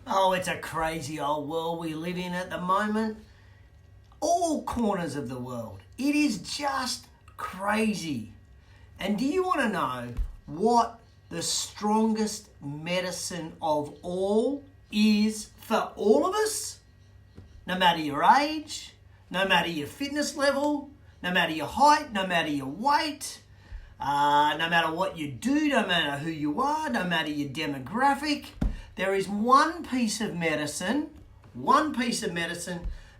Oh, it's a crazy old world we live in at the moment. All corners of the world. It is just crazy. And do you want to know what the strongest medicine of all is for all of us? No matter your age, no matter your fitness level, no matter your height, no matter your weight, no matter what you do, no matter who you are, no matter your demographic, there is one piece of medicine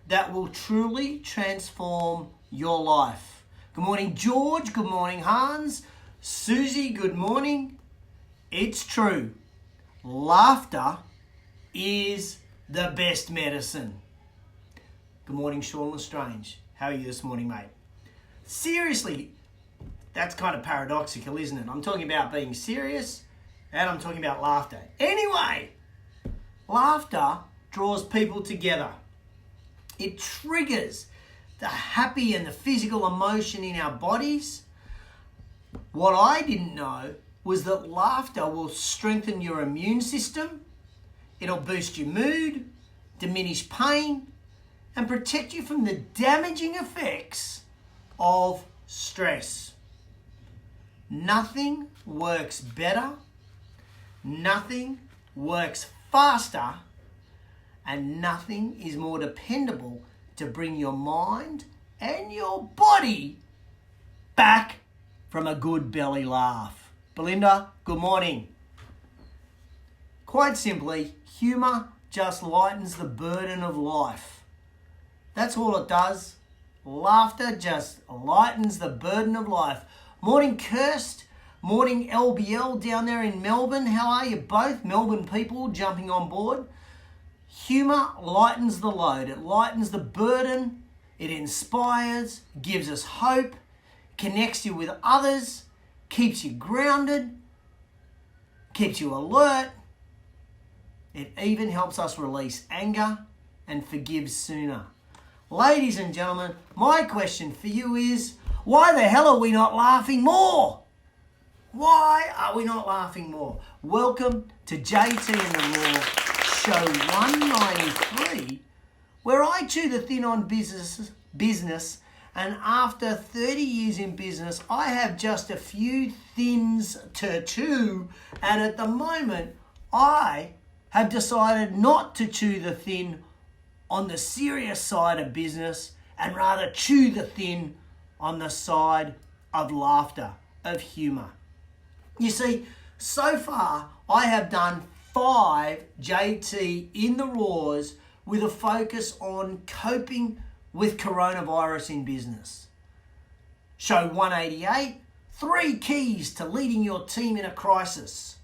that will truly transform your life. Good morning, George. Good morning, Hans. Susie, good morning. It's true. Laughter is the best medicine. Good morning, Sean Lestrange. How are you this morning, mate? Seriously, that's kind of paradoxical, isn't it? I'm talking about being serious and I'm talking about laughter. Anyway, laughter draws people together. It triggers the happy and the physical emotion in our bodies. What I didn't know was that laughter will strengthen your immune system. It'll boost your mood, diminish pain, and protect you from the damaging effects of stress. Nothing works better, nothing works faster, and nothing is more dependable to bring your mind and your body back from a good belly laugh. Belinda, good morning. Quite simply, humour just lightens the burden of life. That's all it does. Laughter just lightens the burden of life. Morning, Kirst. Morning, LBL down there in Melbourne. How are you both? Melbourne people jumping on board. Humour lightens the load. It lightens the burden. It inspires, gives us hope, connects you with others, keeps you grounded, keeps you alert. It even helps us release anger and forgive sooner. Ladies and gentlemen, my question for you is, why the hell are we not laughing more? Why are we not laughing more? Welcome to JTInTheRaws, show 193, where I chew the thin on business, and after 30 years in business, I have just a few thins to chew, and at the moment, I have decided not to chew the thin on the serious side of business and rather chew the thin on the side of laughter, of humour. You see, so far I have done 5 JT in the Raws with a focus on coping with coronavirus in business. Show 188, 3 keys to leading your team in a crisis.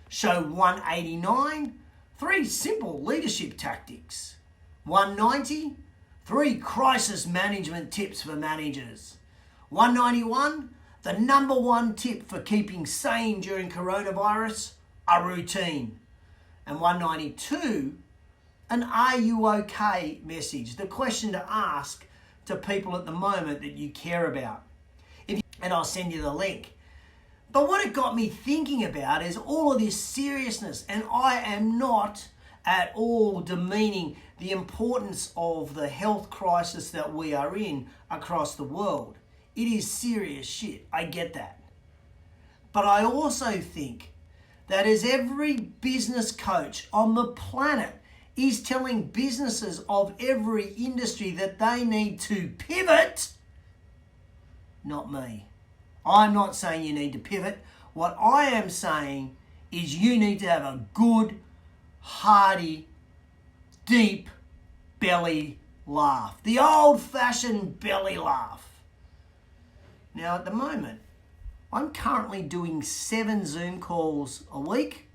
Show 189, 3 simple leadership tactics. 190, 3 crisis management tips for managers. 191, the number 1 tip for keeping sane during coronavirus, a routine. And 192, an are you okay message, the question to ask to people at the moment that you care about. And I'll send you the link. But what it got me thinking about is all of this seriousness, and I am not at all demeaning the importance of the health crisis that we are in across the world. It is serious shit, I get that. But I also think that as every business coach on the planet is telling businesses of every industry that they need to pivot, not me. I'm not saying you need to pivot. What I am saying is you need to have a good, hearty, deep belly laugh. The old-fashioned belly laugh. Now, at the moment, I'm currently doing 7 Zoom calls a week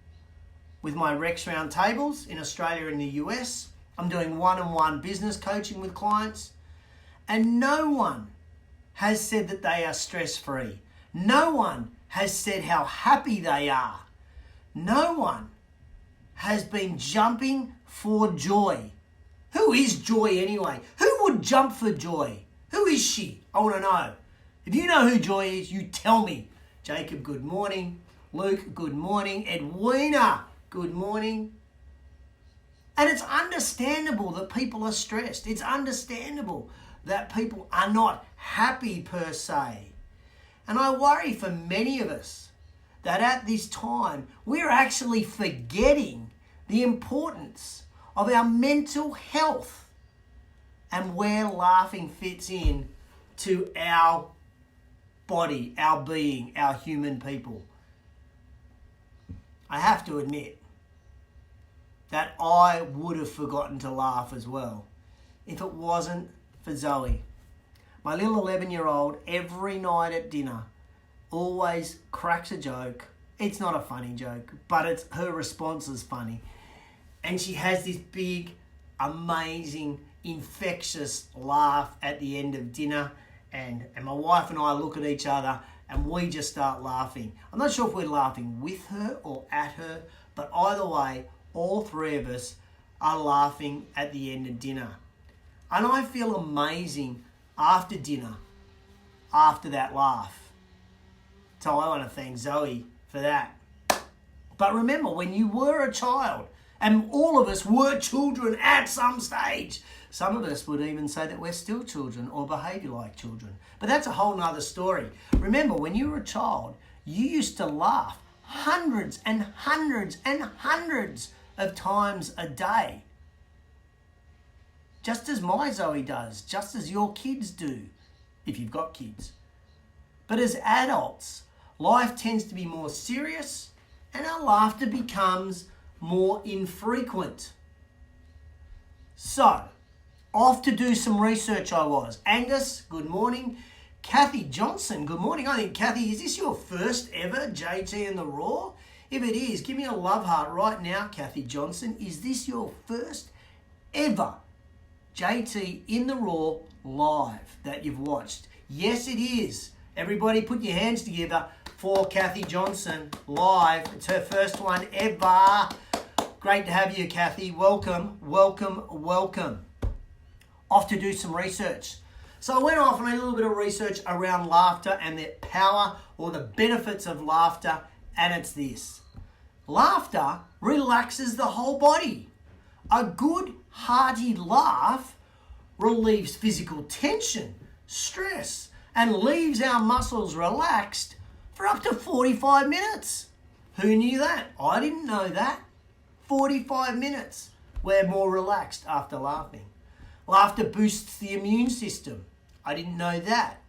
with my Rex Roundtables in Australia and the US. I'm doing one-on-one business coaching with clients. And no one has said that they are stress-free. No one has said how happy they are. No one has been jumping for joy. Who is Joy anyway? Who would jump for Joy? Who is she? I want to know. If you know who Joy is, you tell me. Jacob, good morning. Luke, good morning. Edwina, good morning. And it's understandable that people are stressed. It's understandable that people are not happy per se. And I worry for many of us that at this time, we're actually forgetting the importance of our mental health and where laughing fits in to our body, our being, our human people. I have to admit that I would have forgotten to laugh as well if it wasn't for Zoe. My little 11-year-old, every night at dinner, always cracks a joke. It's not a funny joke, but her response is funny. And she has this big, amazing, infectious laugh at the end of dinner. And my wife and I look at each other and we just start laughing. I'm not sure if we're laughing with her or at her, but either way, all three of us are laughing at the end of dinner. And I feel amazing after dinner, after that laugh. So I want to thank Zoe for that. But remember, when you were a child, and all of us were children at some stage, some of us would even say that we're still children or behaviour like children. But that's a whole nother story. Remember, when you were a child, you used to laugh hundreds and hundreds and hundreds of times a day. Just as my Zoe does, just as your kids do, if you've got kids. But as adults, life tends to be more serious and our laughter becomes more infrequent. So, off to do some research I was. Angus, good morning. Kathy Johnson, good morning. I think, Kathy, is this your first ever JT in the Raw? If it is, give me a love heart right now, Kathy Johnson. Is this your first ever JT in the Raw live that you've watched? Yes, it is. Everybody put your hands together for Kathy Johnson live. It's her first one ever. Great to have you, Kathy. Welcome, welcome, welcome. Off to do some research. So I went off and made a little bit of research around laughter and the power or the benefits of laughter, and it's this. Laughter relaxes the whole body. A good, hearty laugh relieves physical tension, stress, and leaves our muscles relaxed for up to 45 minutes. Who knew that? I didn't know that. 45 minutes. We're more relaxed after laughing. Laughter boosts the immune system. I didn't know that.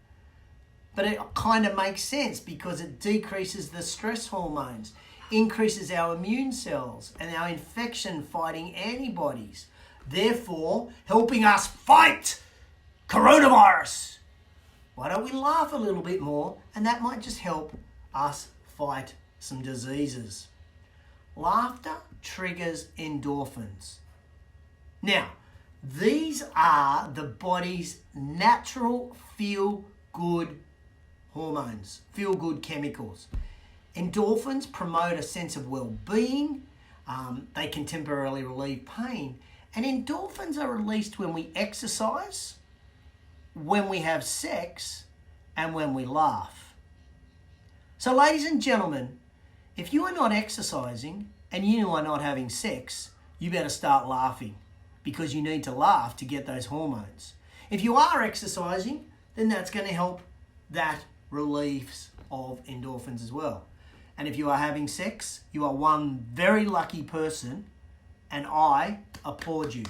But it kind of makes sense because it decreases the stress hormones, increases our immune cells and our infection-fighting antibodies, therefore helping us fight coronavirus. Why don't we laugh a little bit more, and that might just help us fight some diseases. Laughter triggers endorphins. Now, these are the body's natural feel-good hormones, feel-good chemicals. Endorphins promote a sense of well-being. They can temporarily relieve pain. And endorphins are released when we exercise, when we have sex, and when we laugh. So ladies and gentlemen, if you are not exercising and you are not having sex, you better start laughing because you need to laugh to get those hormones. If you are exercising, then that's going to help that release of endorphins as well. And if you are having sex, you are one very lucky person, and I applaud you.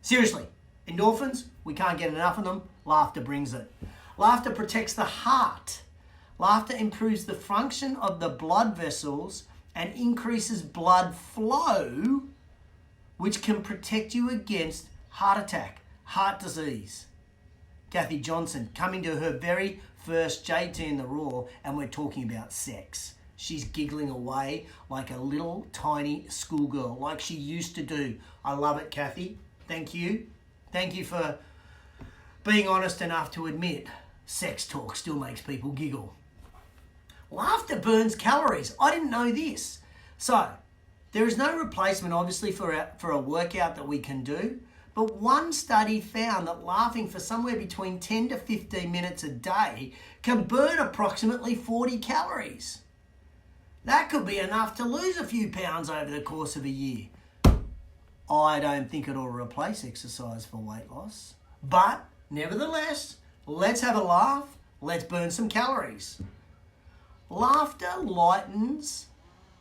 Seriously, endorphins, we can't get enough of them. Laughter brings it. Laughter protects the heart. Laughter improves the function of the blood vessels and increases blood flow, which can protect you against heart attack, heart disease. Kathy Johnson coming to her very first JT in the Raw, and we're talking about sex. She's giggling away like a little tiny schoolgirl, like she used to do. I love it, Kathy. Thank you. Thank you for being honest enough to admit sex talk still makes people giggle. Laughter burns calories. I didn't know this. So, there is no replacement, obviously, for a workout that we can do. But one study found that laughing for somewhere between 10 to 15 minutes a day can burn approximately 40 calories. That could be enough to lose a few pounds over the course of a year. I don't think it'll replace exercise for weight loss. But nevertheless, let's have a laugh. Let's burn some calories. Laughter lightens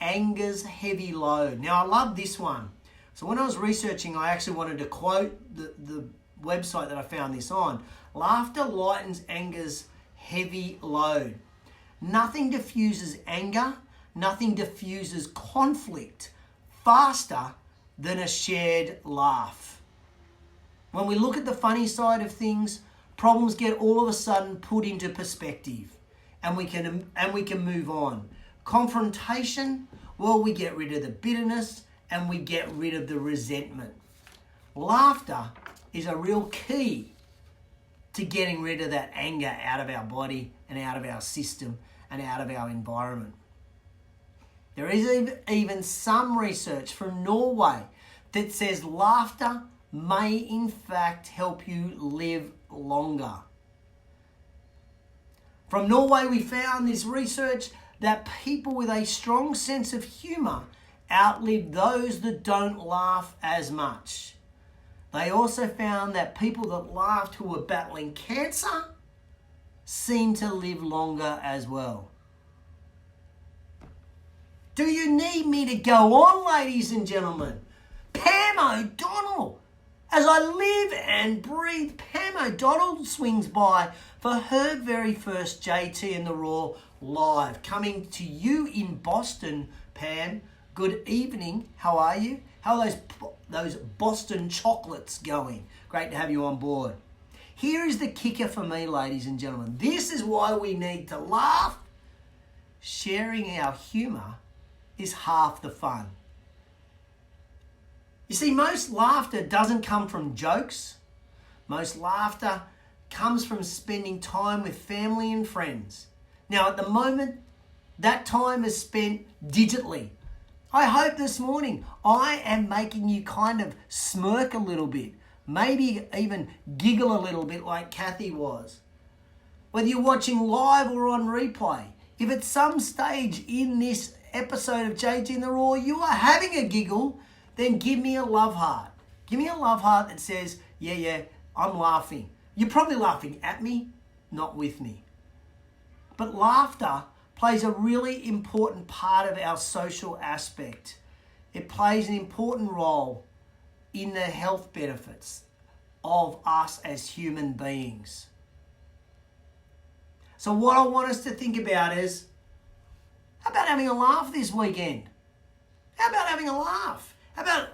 anger's heavy load. Now, I love this one. So when I was researching, I actually wanted to quote the website that I found this on. Laughter lightens anger's heavy load. Nothing diffuses anger, nothing diffuses conflict faster than a shared laugh. When we look at the funny side of things, problems get all of a sudden put into perspective and we can move on. Confrontation, well, we get rid of the bitterness and we get rid of the resentment. Laughter is a real key to getting rid of that anger out of our body and out of our system and out of our environment. There is even some research from Norway that says laughter may in fact help you live longer. From Norway, we found this research that people with a strong sense of humour outlive those that don't laugh as much. They also found that people that laughed who were battling cancer seem to live longer as well. Do you need me to go on, ladies and gentlemen? Pam O'Donnell. As I live and breathe, Pam O'Donnell swings by for her very first JTInTheRaws live. Coming to you in Boston, Pam. Good evening. How are you? How are those Boston chocolates going? Great to have you on board. Here is the kicker for me, ladies and gentlemen. This is why we need to laugh. Sharing our humour is half the fun. You see, most laughter doesn't come from jokes. Most laughter comes from spending time with family and friends. Now, at the moment, that time is spent digitally. I hope this morning I am making you kind of smirk a little bit, maybe even giggle a little bit like Kathy was. Whether you're watching live or on replay, if at some stage in this episode of JTInTheRaws you are having a giggle, then give me a love heart. Give me a love heart that says, yeah, I'm laughing. You're probably laughing at me, not with me. But laughter plays a really important part of our social aspect. It plays an important role in the health benefits of us as human beings. So what I want us to think about is, how about having a laugh this weekend? How about having a laugh? How about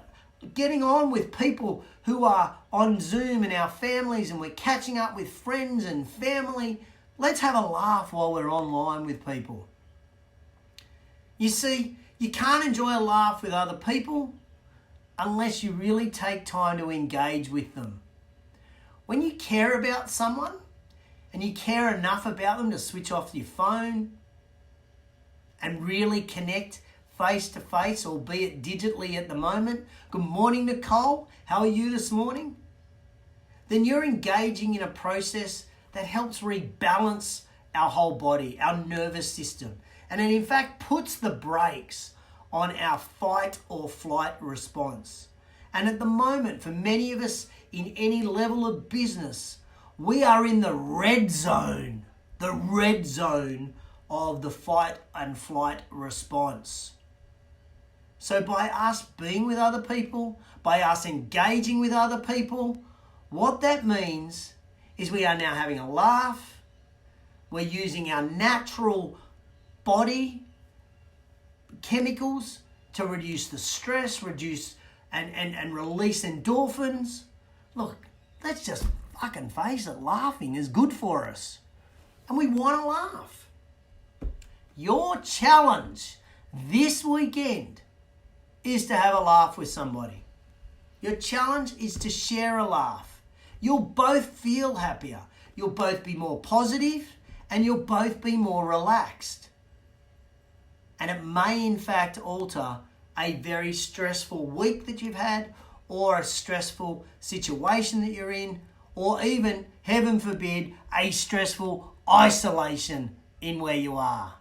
getting on with people who are on Zoom and our families, and we're catching up with friends and family? Let's have a laugh while we're online with people. You see, you can't enjoy a laugh with other people unless you really take time to engage with them. When you care about someone and you care enough about them to switch off your phone and really connect face to face, albeit digitally at the moment. Good morning, Nicole. How are you this morning? Then you're engaging in a process that helps rebalance our whole body, our nervous system. And it in fact puts the brakes on our fight or flight response. And at the moment, for many of us in any level of business, we are in the red zone of the fight and flight response. So by us being with other people, by us engaging with other people, what that means is we are now having a laugh. We're using our natural body chemicals to reduce the stress, reduce and release endorphins. Look, let's just fucking face it, laughing is good for us. And we want to laugh. Your challenge this weekend is to have a laugh with somebody. Your challenge is to share a laugh. You'll both feel happier. You'll both be more positive and you'll both be more relaxed. And it may in fact alter a very stressful week that you've had, or a stressful situation that you're in, or even, heaven forbid, a stressful isolation in where you are.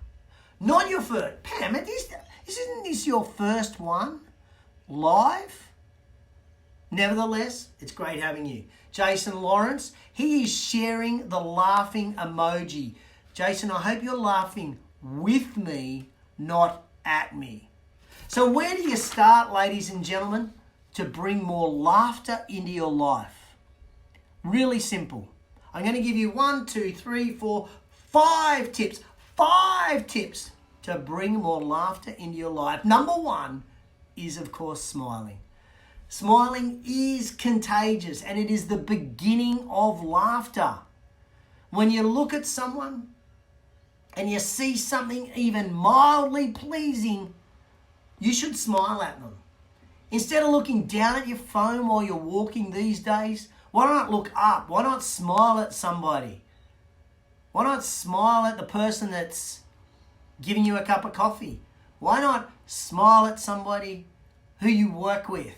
Not your first. Pam, isn't this your first one live? Nevertheless, it's great having you. Jason Lawrence, he is sharing the laughing emoji. Jason, I hope you're laughing with me, not at me. So where do you start, ladies and gentlemen, to bring more laughter into your life? Really simple. I'm going to give you 5 tips. 5 tips to bring more laughter into your life. Number 1 is, of course, smiling. Smiling is contagious, and it is the beginning of laughter. When you look at someone and you see something even mildly pleasing, you should smile at them. Instead of looking down at your phone while you're walking these days, why not look up? Why not smile at somebody? Why not smile at the person that's giving you a cup of coffee? Why not smile at somebody who you work with?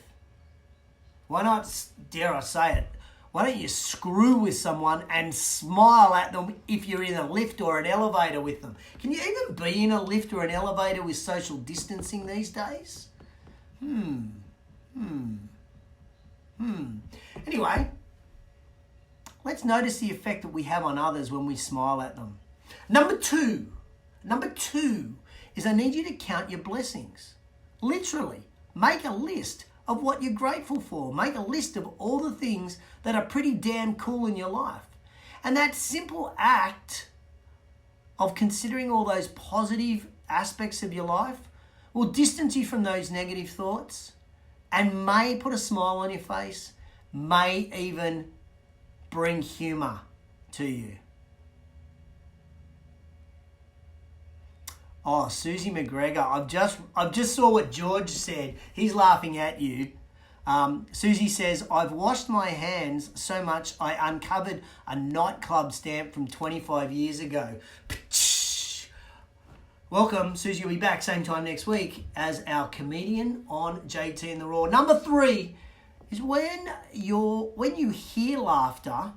Why not, dare I say it, why don't you screw with someone and smile at them if you're in a lift or an elevator with them? Can you even be in a lift or an elevator with social distancing these days? Anyway, let's notice the effect that we have on others when we smile at them. Number two is I need you to count your blessings. Literally, make a list of what you're grateful for. Make a list of all the things that are pretty damn cool in your life. And that simple act of considering all those positive aspects of your life will distance you from those negative thoughts and may put a smile on your face, may even bring humor to you. Oh, Susie McGregor, I've just saw what George said. He's laughing at you. Susie says, I've washed my hands so much I uncovered a nightclub stamp from 25 years ago. Welcome, Susie will be back same time next week as our comedian on JT and the Raw. Number 3 is when you hear laughter,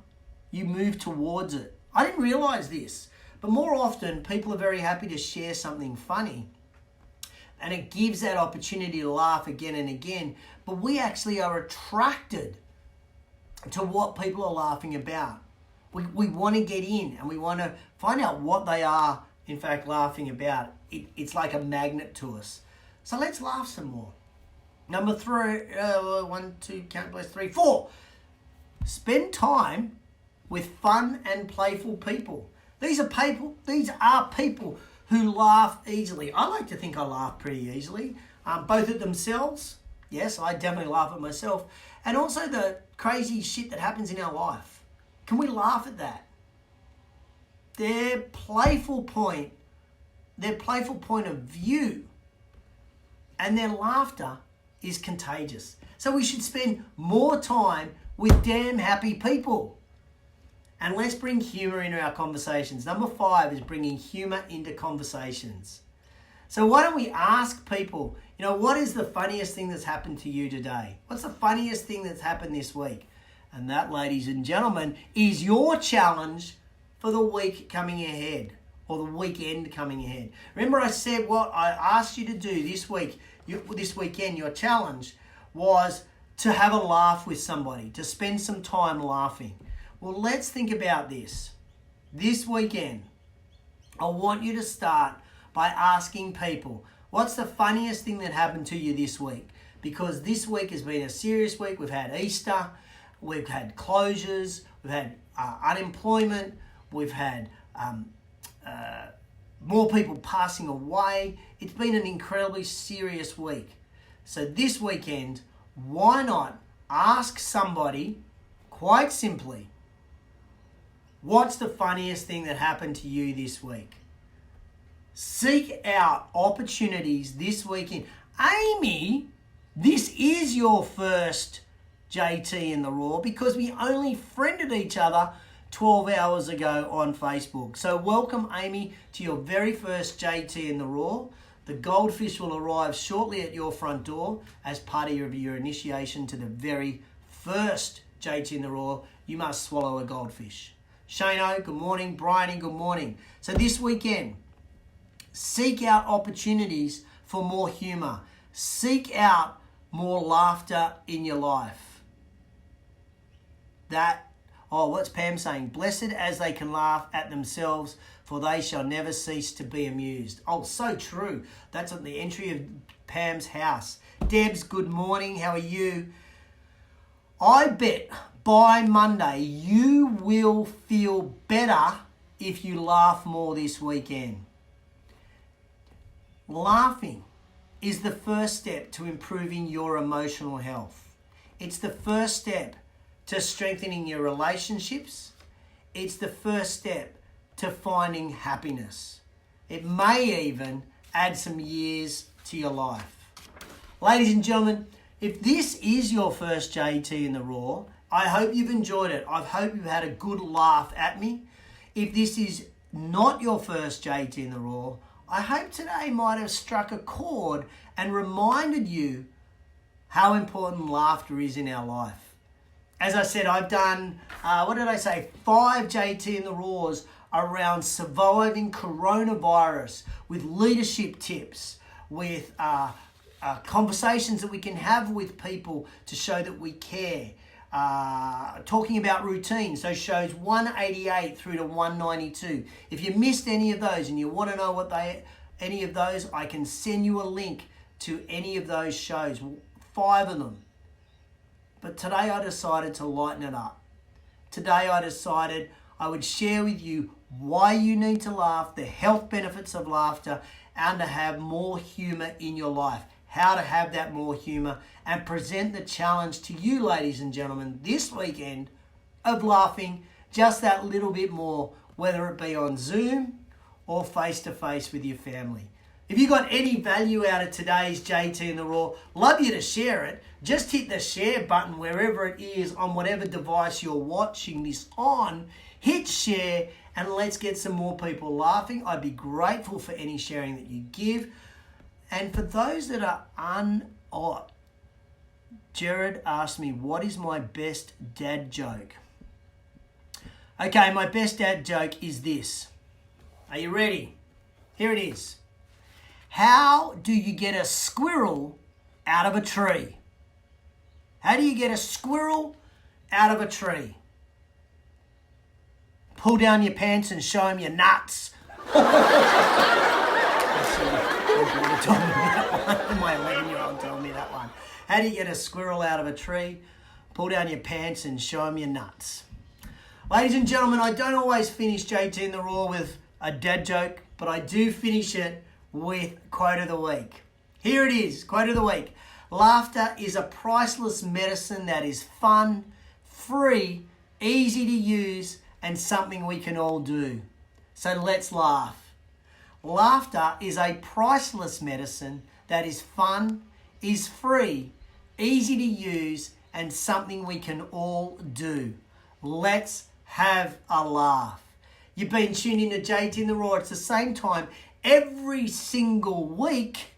you move towards it. I didn't realise this, but more often people are very happy to share something funny. And it gives that opportunity to laugh again and again. But we actually are attracted to what people are laughing about. We want to get in and we want to find out what they are, in fact, laughing about. It's like a magnet to us. So let's laugh some more. Number 3, 1, 2, count, bless, 3, 4. Spend time with fun and playful people. These are people who laugh easily. I like to think I laugh pretty easily, both at themselves. Yes, I definitely laugh at myself. And also the crazy shit that happens in our life. Can we laugh at that? Their playful point of view and their laughter is contagious. So we should spend more time with damn happy people. And let's bring humour into our conversations. Number 5 is bringing humour into conversations. So why don't we ask people, what is the funniest thing that's happened to you today? What's the funniest thing that's happened this week? And that, ladies and gentlemen, is your challenge for the week coming ahead, or the weekend coming ahead. Remember I said what I asked you to do this week, this weekend, your challenge was to have a laugh with somebody, to spend some time laughing. Well, let's think about this. This weekend, I want you to start by asking people, what's the funniest thing that happened to you this week? Because this week has been a serious week. We've had Easter, we've had closures, we've had unemployment, we've had more people passing away. It's been an incredibly serious week. So this weekend, why not ask somebody, quite simply, what's the funniest thing that happened to you this week? Seek out opportunities this weekend. Amy, this is your first JT in the Raw because we only friended each other 12 hours ago on Facebook. So welcome, Amy, to your very first JT in the Raw. The goldfish will arrive shortly at your front door as part of your initiation to the very first JT in the Raw. You must swallow a goldfish. Shano, good morning. Bryony, good morning. So this weekend, seek out opportunities for more humour. Seek out more laughter in your life. what's Pam saying? Blessed as they can laugh at themselves, for they shall never cease to be amused. Oh, so true. That's at the entry of Pam's house. Debs, good morning. How are you? I bet by Monday you will feel better if you laugh more this weekend. Laughing is the first step to improving your emotional health. It's the first step to strengthening your relationships. It's the first step to finding happiness. It may even add some years to your life. Ladies and gentlemen, if this is your first JT in the Raw, I hope you've enjoyed it. I hope you've had a good laugh at me. If this is not your first JT in the Raw, I hope today might have struck a chord and reminded you how important laughter is in our life. As I said, I've done, 5 JT in the Raws around surviving coronavirus with leadership tips, with conversations that we can have with people to show that we care. Talking about routines, so shows 188 through to 192. If you missed any of those and you want to know any of those, I can send you a link to any of those shows, 5 of them. But today I decided to lighten it up. Today I decided I would share with you why you need to laugh, the health benefits of laughter, and to have more humor in your life. How to have that more humor, and present the challenge to you, ladies and gentlemen, this weekend of laughing just that little bit more, whether it be on Zoom or face-to-face with your family. If you got any value out of today's JT in the Raw, love you to share it. Just hit the share button wherever it is on whatever device you're watching this on. Hit share and let's get some more people laughing. I'd be grateful for any sharing that you give. And for those that are Jared asked me, what is my best dad joke? Okay, my best dad joke is this. Are you ready? Here it is. How do you get a squirrel out of a tree? How do you get a squirrel out of a tree? Pull down your pants and show him your nuts. My 11-year-old told me that one. How do you get a squirrel out of a tree? Pull down your pants and show him your nuts. Ladies and gentlemen, I don't always finish JT in the Raw with a dad joke, but I do finish it with quote of the week. Here it is, quote of the week. Laughter is a priceless medicine that is fun, free, easy to use, and something we can all do. So let's laugh. Laughter is a priceless medicine that is fun, is free, easy to use, and something we can all do. Let's have a laugh. You've been tuned in to JT in the Raw. It's the same time every single week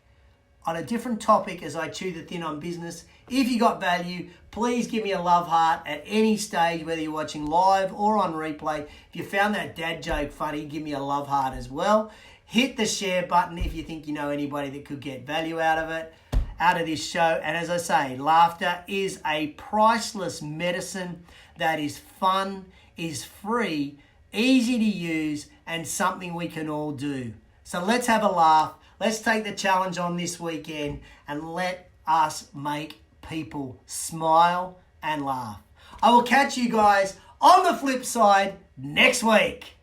on a different topic as I chew the thin on business. If you got value, please give me a love heart at any stage, whether you're watching live or on replay. If you found that dad joke funny, give me a love heart as well. Hit the share button if you think you know anybody that could get value out of it, out of this show. And as I say, laughter is a priceless medicine that is fun, is free, easy to use, and something we can all do. So let's have a laugh. Let's take the challenge on this weekend and let us make people smile and laugh. I will catch you guys on the flip side next week.